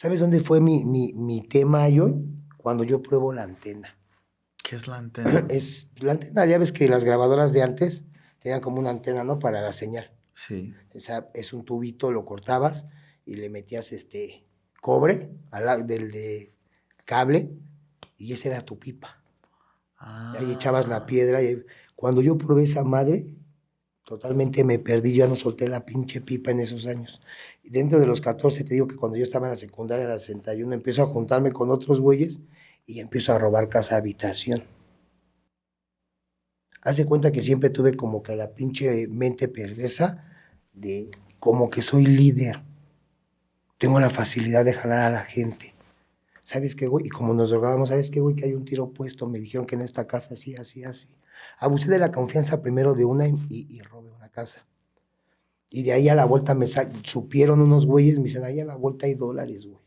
¿Sabes dónde fue mi tema, yo? Cuando yo pruebo la antena. ¿Qué es la antena? La antena, ya ves que las grabadoras de antes tenían como una antena, ¿no? Para la señal. Sí. Es un tubito, lo cortabas y le metías cobre del de cable y esa era tu pipa. Ahí echabas la Ah, piedra y cuando yo probé esa madre, totalmente me perdí, ya no solté la pinche pipa en esos años. Y dentro de los 14, te digo que cuando yo estaba en la secundaria, en la 61, empiezo a juntarme con otros güeyes y empiezo a robar casa habitación. Haz de cuenta que siempre tuve como que la pinche mente perversa de como que soy líder. Tengo la facilidad de jalar a la gente. ¿Sabes qué, güey? Y como nos drogábamos, ¿sabes qué, güey? Que hay un tiro puesto. Me dijeron que en esta casa así, así, así. Abusé de la confianza primero de una y robé una casa. Y de ahí a la vuelta supieron unos güeyes, me dicen, ahí a la vuelta hay dólares, güey.